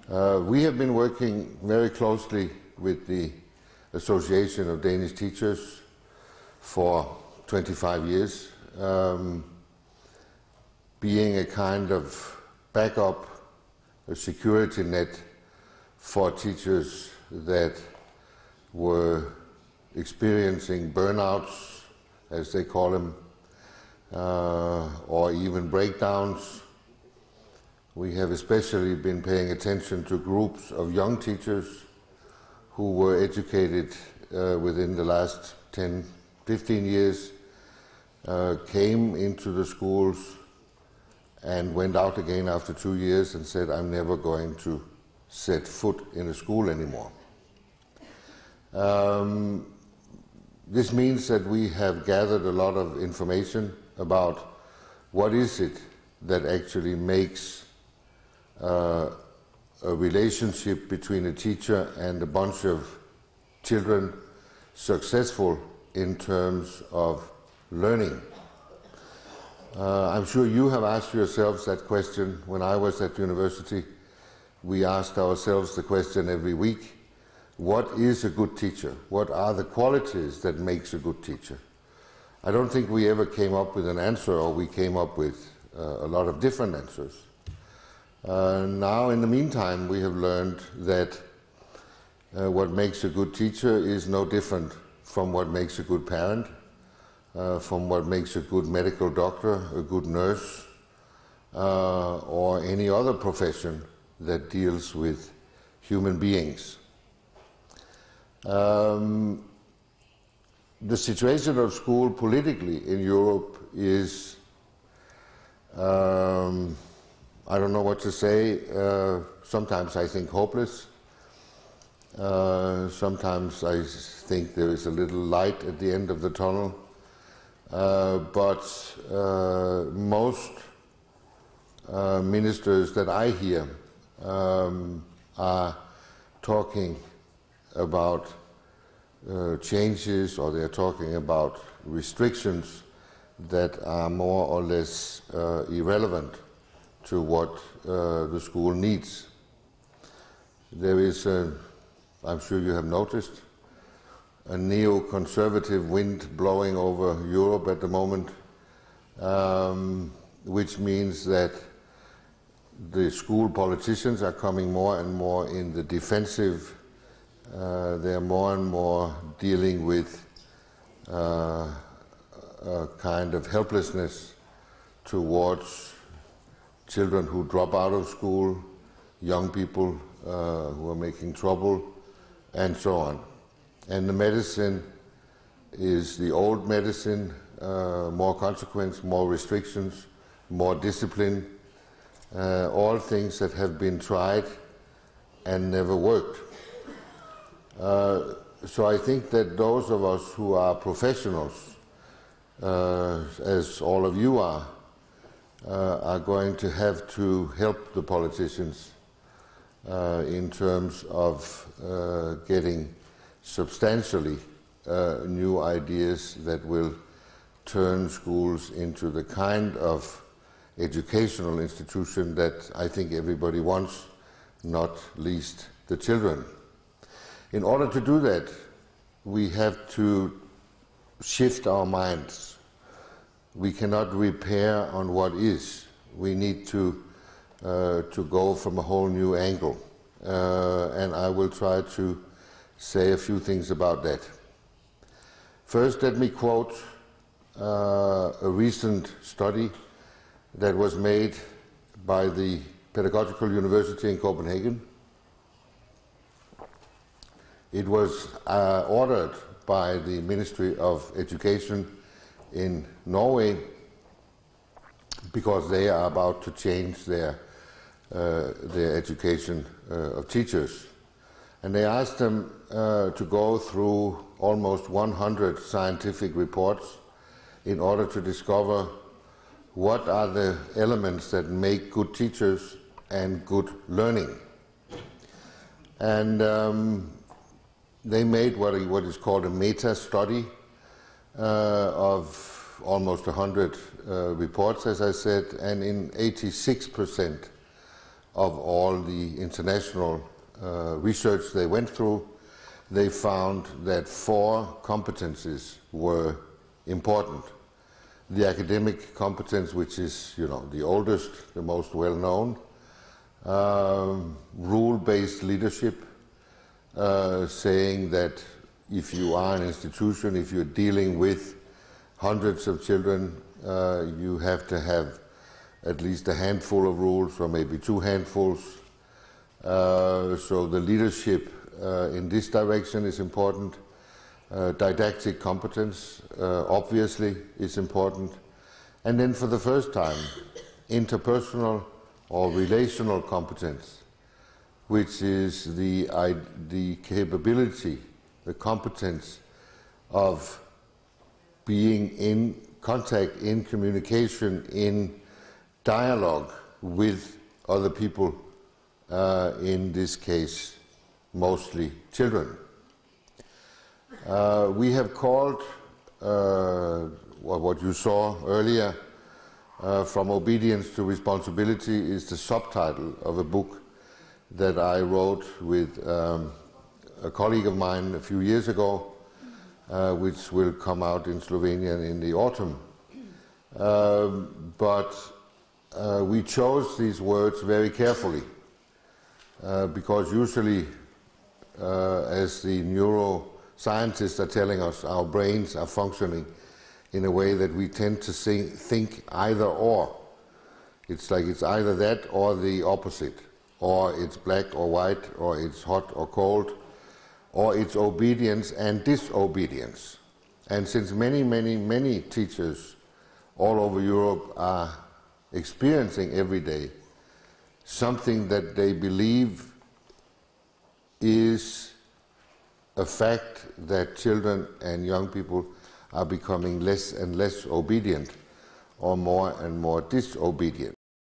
We have been working very closely with the Association of Danish Teachers for 25 years, being a kind of backup, a security net for teachers that were experiencing burnouts, as they call them, or even breakdowns. We have especially been paying attention to groups of young teachers who were educated within the last 10, 15 years, came into the schools and went out again after 2 years and said, I'm never going to set foot in a school anymore. This means that we have gathered a lot of information about what is it that actually makes a relationship between a teacher and a bunch of children successful in terms of learning. I'm sure you have asked yourselves that question. When I was at university, we asked ourselves the question every week, what is a good teacher? What are the qualities that makes a good teacher? I don't think we ever came up with an answer, or we came up with a lot of different answers. Now, in the meantime, we have learned that what makes a good teacher is no different from what makes a good parent, from what makes a good medical doctor, a good nurse, or any other profession that deals with human beings. The situation of school politically in Europe is, I don't know what to say. Sometimes I think hopeless. Sometimes I think there is a little light at the end of the tunnel. But most ministers that I hear are talking about changes, or they're talking about restrictions that are more or less irrelevant to what the school needs. There is, I'm sure you have noticed, a neoconservative wind blowing over Europe at the moment, which means that the school politicians are coming more and more in the defensive. They're more and more dealing with a kind of helplessness towards children who drop out of school, young people who are making trouble, and so on. And the medicine is the old medicine, more consequence, more restrictions, more discipline, all things that have been tried and never worked. So I think that those of us who are professionals, as all of you are going to have to help the politicians in terms of getting substantially new ideas that will turn schools into the kind of educational institution that I think everybody wants, not least the children. In order to do that, we have to shift our minds. We cannot repair on what is. We need to go from a whole new angle. And I will try to say a few things about that. First, let me quote a recent study that was made by the Pedagogical University in Copenhagen. It was ordered by the Ministry of Education in Norway because they are about to change their education of teachers. And they asked them to go through almost 100 scientific reports in order to discover what are the elements that make good teachers and good learning. And they made what is called a meta-study of almost 100 reports, as I said, and in 86% of all the international research they went through, they found that 4 competencies were important. The academic competence, which is, the oldest, the most well-known, rule-based leadership, saying that if you are an institution, if you're dealing with hundreds of children, you have to have at least a handful of rules, or maybe 2 handfuls. So the leadership in this direction is important. Didactic competence, obviously, is important. And then for the first time, interpersonal or relational competence, which is the capability, the competence of being in contact, in communication, in dialogue with other people, in this case, mostly children. We have called what you saw earlier, From Obedience to Responsibility, is the subtitle of a book that I wrote with a colleague of mine a few years ago, which will come out in Slovenia in the autumn. But we chose these words very carefully, because usually, as the neuroscientists are telling us, our brains are functioning in a way that we tend to think either or. It's like it's either that or the opposite, or it's black or white, or it's hot or cold, or it's obedience and disobedience. And since many teachers all over Europe are experiencing every day something that they believe is a fact, that children and young people are becoming less and less obedient, or more and more disobedient.